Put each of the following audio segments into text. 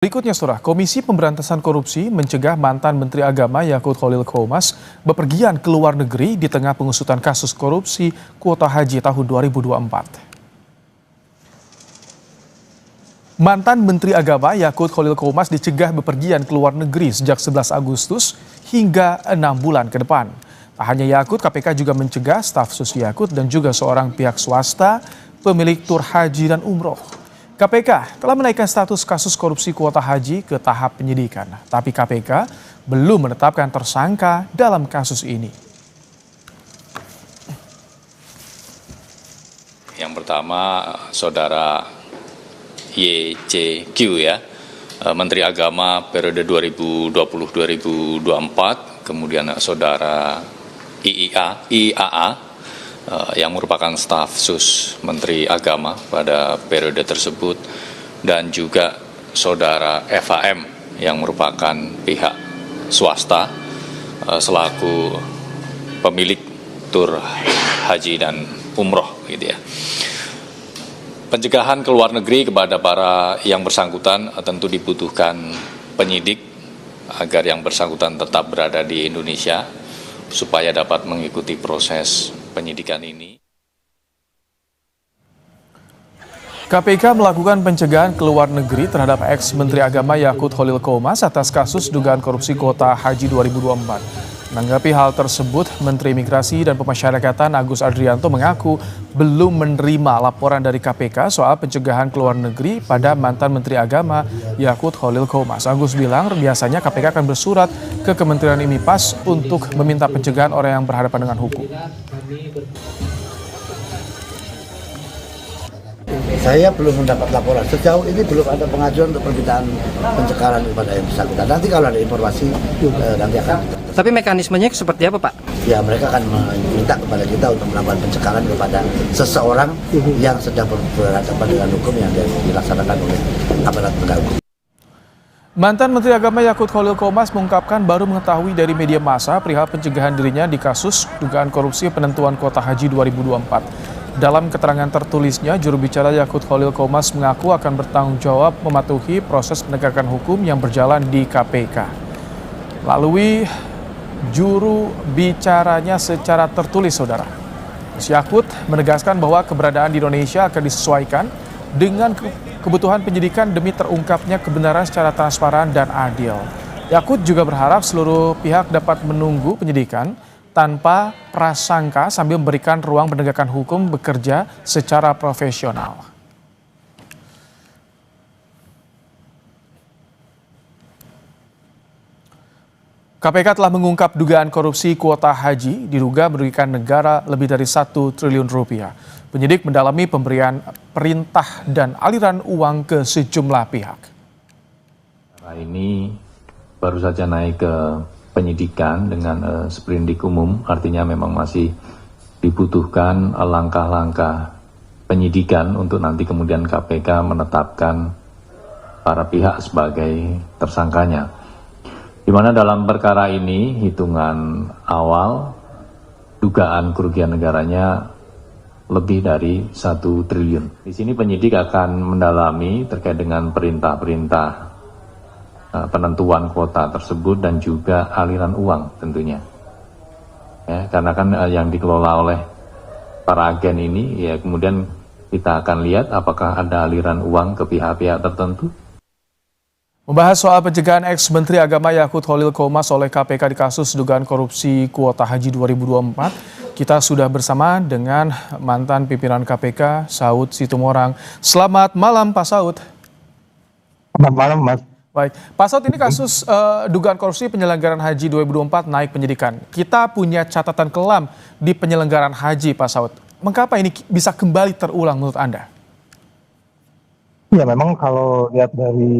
Berikutnya, Saudara, Komisi Pemberantasan Korupsi mencegah mantan Menteri Agama Yakut Khalil Qomas bepergian ke luar negeri di tengah pengusutan kasus korupsi kuota haji tahun 2024. Mantan Menteri Agama Yakut Khalil Qomas dicegah bepergian ke luar negeri sejak 11 Agustus hingga 6 bulan ke depan. Tak hanya Yakut, KPK juga mencegah staf sus Yakut dan juga seorang pihak swasta pemilik tur haji dan umroh. KPK telah menaikkan status kasus korupsi kuota haji ke tahap penyidikan, tapi KPK belum menetapkan tersangka dalam kasus ini. Yang pertama, Saudara YCQ ya, Menteri Agama periode 2020-2024, kemudian Saudara IAA yang merupakan staf sus Menteri Agama pada periode tersebut, dan juga Saudara FAM yang merupakan pihak swasta selaku pemilik tur haji dan umroh gitu ya. Pencegahan ke luar negeri kepada para yang bersangkutan tentu dibutuhkan penyidik agar yang bersangkutan tetap berada di Indonesia supaya dapat mengikuti proses penyidikan ini. KPK melakukan pencegahan ke luar negeri terhadap ex-Menteri Agama Yakut Khalil Qomas atas kasus dugaan korupsi kuota haji 2024. Menanggapi hal tersebut, Menteri Imigrasi dan Pemasyarakatan Agus Adrianto mengaku belum menerima laporan dari KPK soal pencegahan ke luar negeri pada mantan Menteri Agama Yakut Khalil Qomas. Agus bilang biasanya KPK akan bersurat ke Kementerian IMIPAS untuk meminta pencegahan orang yang berhadapan dengan hukum. Saya belum mendapat laporan. Sejauh ini belum ada pengajuan untuk permintaan pencegahan kepada yang bersangkutan. Nanti kalau ada informasi, nanti akan. Tapi mekanismenya seperti apa, Pak? Ya, mereka akan meminta kepada kita untuk melakukan pencegahan kepada seseorang yang sedang berhadapan dengan hukum yang dilaksanakan oleh aparat penegak hukum. Mantan Menteri Agama Yakut Khalil Qomas mengungkapkan baru mengetahui dari media massa perihal pencegahan dirinya di kasus dugaan korupsi penentuan kuota haji 2024. Dalam keterangan tertulisnya, juru bicara Yakut Khalil Qomas mengaku akan bertanggung jawab mematuhi proses penegakan hukum yang berjalan di KPK. Melalui juru bicaranya secara tertulis, Saudara, Yakut menegaskan bahwa keberadaan di Indonesia akan disesuaikan dengan kebutuhan penyidikan demi terungkapnya kebenaran secara transparan dan adil. Yakut juga berharap seluruh pihak dapat menunggu penyidikan tanpa prasangka sambil memberikan ruang penegakan hukum bekerja secara profesional. KPK telah mengungkap dugaan korupsi kuota haji diduga merugikan negara lebih dari 1 triliun rupiah. Penyidik mendalami pemberian perintah dan aliran uang ke sejumlah pihak. Ini baru saja naik ke penyidikan dengan sprindik umum, artinya memang masih dibutuhkan langkah-langkah penyidikan untuk nanti kemudian KPK menetapkan para pihak sebagai tersangkanya. Di mana dalam perkara ini hitungan awal dugaan kerugian negaranya lebih dari 1 triliun. Di sini penyidik akan mendalami terkait dengan perintah-perintah penentuan kuota tersebut dan juga aliran uang tentunya. Ya, karena kan yang dikelola oleh para agen ini, ya kemudian kita akan lihat apakah ada aliran uang ke pihak-pihak tertentu. Membahas soal pencegahan ex-Menteri Agama Yakut Khalil Qomas oleh KPK di kasus dugaan korupsi kuota haji 2024, kita sudah bersama dengan mantan pimpinan KPK, Saud Situmorang. Selamat malam, Pak Saud. Selamat malam, Mas. Baik, Pak Saud, ini kasus dugaan korupsi penyelenggaraan haji 2024 naik penyidikan. Kita punya catatan kelam di penyelenggaraan haji, Pak Saud. Mengapa ini bisa kembali terulang menurut Anda? Ya, memang kalau lihat dari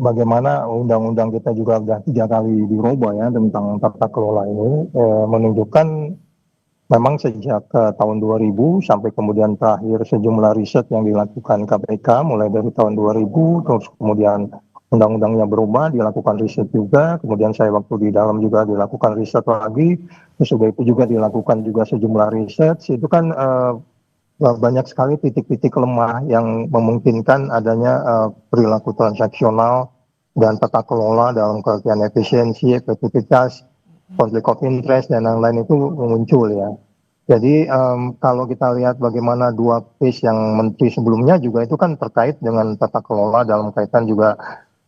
bagaimana undang-undang kita juga sudah 3 kali dirubah ya tentang tata kelola ini, menunjukkan memang sejak tahun 2000 sampai kemudian terakhir sejumlah riset yang dilakukan KPK mulai dari tahun 2000, terus kemudian undang-undangnya berubah, dilakukan riset juga, kemudian saya waktu di dalam juga dilakukan riset lagi, terus sudah itu juga dilakukan juga sejumlah riset, itu kan banyak sekali titik-titik lemah yang memungkinkan adanya perilaku transaksional dan tata kelola dalam pengertian efisiensi, efektivitas, konflik of interest dan lain-lain itu muncul ya. Jadi kalau kita lihat bagaimana dua case yang menteri sebelumnya juga itu kan terkait dengan tata kelola dalam kaitan juga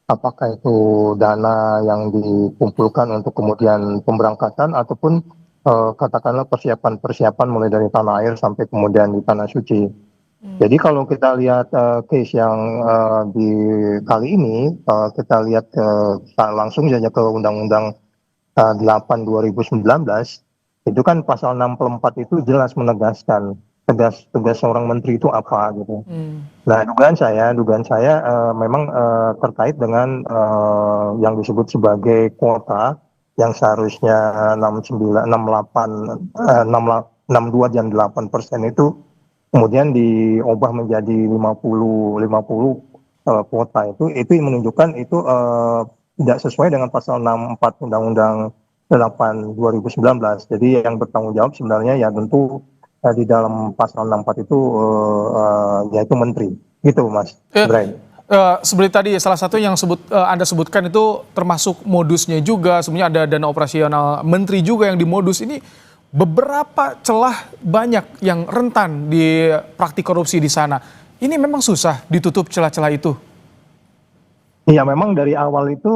apakah itu dana yang dikumpulkan untuk kemudian pemberangkatan ataupun katakanlah persiapan-persiapan mulai dari tanah air sampai kemudian di tanah suci. Jadi kalau kita lihat case yang di kali ini, kita lihat langsung saja ke Undang-Undang 8 2019, itu kan pasal 64 itu jelas menegaskan tugas seorang menteri itu apa gitu. Nah, dugaan saya memang terkait dengan yang disebut sebagai kuota yang seharusnya 69, 68, 62 dan 8% itu kemudian diubah menjadi 50 kuota itu menunjukkan itu tidak sesuai dengan pasal 64 Undang-Undang 8 2019. Jadi yang bertanggung jawab sebenarnya ya tentu di dalam pasal 64 itu yaitu menteri. Gitu Mas Bray. Seperti tadi salah satu yang Anda sebutkan itu termasuk modusnya juga, sebenarnya ada dana operasional menteri juga yang dimodus ini. Beberapa celah banyak yang rentan di praktik korupsi di sana. Ini memang susah ditutup celah-celah itu. Iya, memang dari awal itu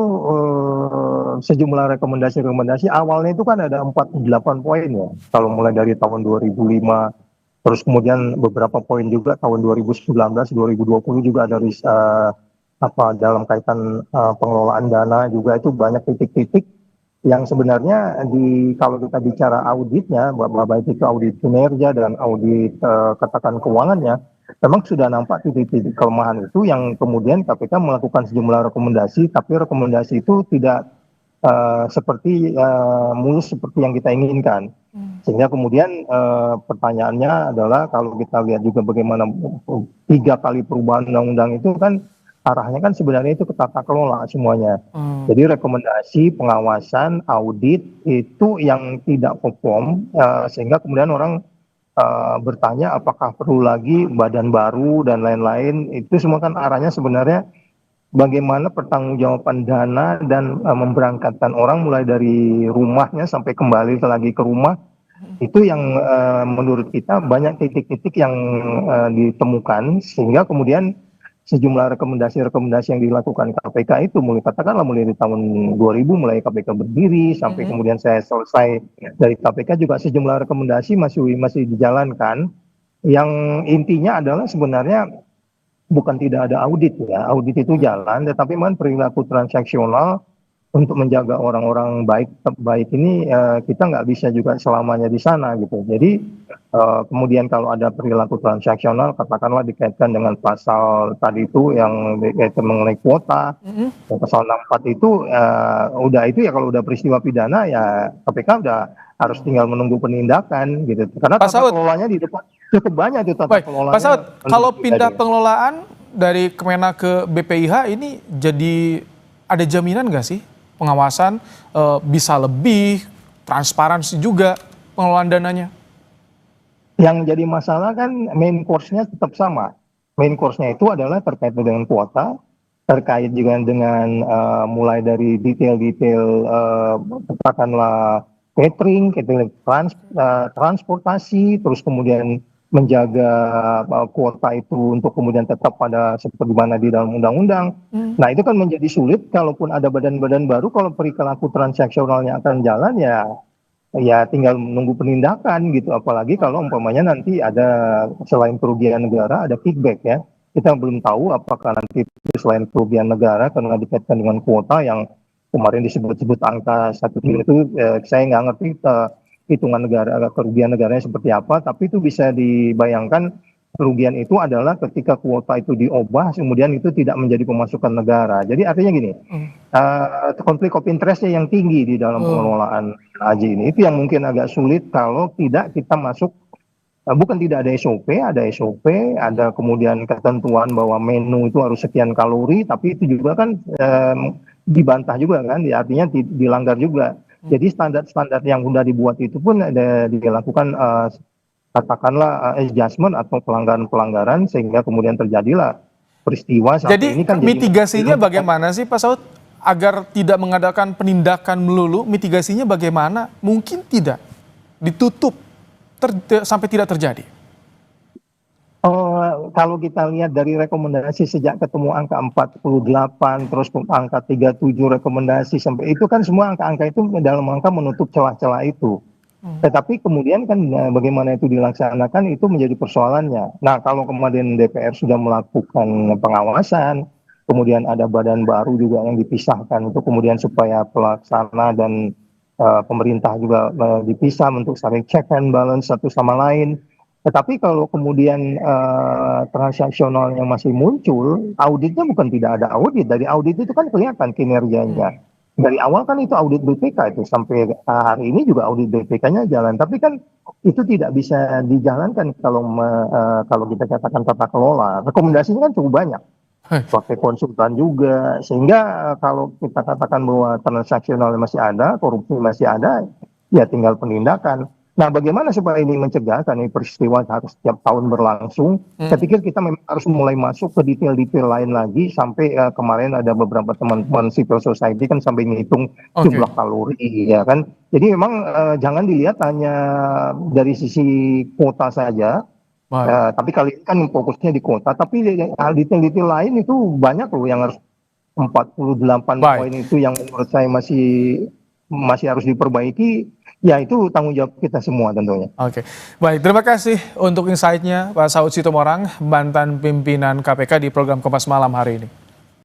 sejumlah rekomendasi awalnya itu kan ada 48 poin ya. Kalau mulai dari tahun 2005, terus kemudian beberapa poin juga tahun 2019, 2020 juga ada dalam kaitan pengelolaan dana juga itu banyak titik-titik yang sebenarnya kalau kita bicara auditnya, baik itu audit kinerja dan audit katakan keuangannya, memang sudah nampak titik-titik kelemahan itu yang kemudian KPK melakukan sejumlah rekomendasi, tapi rekomendasi itu tidak mulus seperti yang kita inginkan. Sehingga kemudian pertanyaannya adalah kalau kita lihat juga bagaimana 3 kali perubahan undang-undang itu kan arahnya kan sebenarnya itu ke tata kelola semuanya. Jadi rekomendasi, pengawasan, audit itu yang tidak perform sehingga kemudian orang bertanya apakah perlu lagi badan baru dan lain-lain. Itu semua kan arahnya sebenarnya bagaimana pertanggungjawaban dana dan memberangkatkan orang mulai dari rumahnya sampai kembali lagi ke rumah. Itu yang menurut kita banyak titik-titik yang ditemukan sehingga kemudian sejumlah rekomendasi yang dilakukan KPK itu mulai dari tahun 2000 mulai KPK berdiri sampai kemudian saya selesai dari KPK juga sejumlah rekomendasi masih dijalankan yang intinya adalah sebenarnya bukan tidak ada audit ya, audit itu jalan tetapi memang perilaku transaksional untuk menjaga orang-orang baik ini kita nggak bisa juga selamanya di sana gitu. Jadi kemudian kalau ada perilaku transaksional katakanlah dikaitkan dengan pasal tadi itu yang dikaitkan mengenai kuota, pasal 64 itu udah itu ya kalau udah peristiwa pidana ya KPK udah harus tinggal menunggu penindakan gitu. Karena tata kelolanya di depan cukup banyak itu tata kelolanya. Pak Saud, kalau pindah pengelolaan dari Kemenak ke BPIH ini jadi ada jaminan nggak sih? Pengawasan bisa lebih transparansi juga pengelolaan dananya. Yang jadi masalah kan main course-nya tetap sama. Main course-nya itu adalah terkait dengan kuota, terkait juga dengan mulai dari detail-detail katakanlah catering, transportasi, terus kemudian menjaga kuota itu untuk kemudian tetap pada seperti mana di dalam undang-undang. Nah itu kan menjadi sulit kalaupun ada badan-badan baru, kalau perilaku transaksionalnya akan jalan ya tinggal menunggu penindakan gitu. Apalagi kalau umpamanya nanti ada selain kerugian negara ada kickback ya. Kita belum tahu apakah nanti selain kerugian negara karena dikaitkan dengan kuota yang kemarin disebut-sebut angka 1 triliun itu saya nggak ngerti hitungan kerugian negaranya seperti apa, tapi itu bisa dibayangkan kerugian itu adalah ketika kuota itu diubah kemudian itu tidak menjadi pemasukan negara. Jadi artinya gini, konflik of interest-nya yang tinggi di dalam pengelolaan haji ini itu yang mungkin agak sulit kalau tidak kita masuk bukan tidak ada SOP, ada kemudian ketentuan bahwa menu itu harus sekian kalori, tapi itu juga kan dibantah juga kan, artinya dilanggar juga. Jadi standar-standar yang sudah dibuat itu pun ada dilakukan katakanlah adjustment atau pelanggaran-pelanggaran sehingga kemudian terjadilah peristiwa. Jadi ini kan mitigasinya bagaimana sih Pak Saud? agar tidak mengadakan penindakan melulu, mitigasinya bagaimana? Mungkin tidak ditutup sampai tidak terjadi. Kalau kita lihat dari rekomendasi sejak ketemu angka 48, terus angka 37 rekomendasi sampai itu kan semua angka-angka itu dalam rangka menutup celah-celah itu. Tetapi kemudian kan bagaimana itu dilaksanakan itu menjadi persoalannya. Nah, kalau kemudian DPR sudah melakukan pengawasan, kemudian ada badan baru juga yang dipisahkan untuk kemudian supaya pelaksana dan pemerintah juga dipisah untuk saling check and balance satu sama lain. Tetapi kalau kemudian transaksionalnya masih muncul, auditnya bukan tidak ada audit. Dari audit itu kan kelihatan kinerjanya. Dari awal kan itu audit BPK itu sampai hari ini juga audit BPK-nya jalan. Tapi kan itu tidak bisa dijalankan kalau kita katakan tata kelola. Rekomendasinya kan cukup banyak. Pakai konsultan juga. Sehingga kalau kita katakan bahwa transaksionalnya masih ada, korupsi masih ada, ya tinggal penindakan. Nah, bagaimana supaya ini mencegah, karena ini peristiwa harus setiap tahun berlangsung. Saya pikir kita memang harus mulai masuk ke detail-detail lain lagi, sampai kemarin ada beberapa teman-teman civil society kan sampai ngitung jumlah kalori, ya kan. Jadi memang jangan dilihat hanya dari sisi kuota saja, tapi kali ini kan fokusnya di kuota, tapi detail-detail lain itu banyak loh yang harus 48 poin itu yang menurut saya masih harus diperbaiki. Ya, itu tanggung jawab kita semua tentunya. Oke, baik. Terima kasih untuk insight-nya Pak Saud Sitomorang, mantan pimpinan KPK di program Kompas Malam hari ini.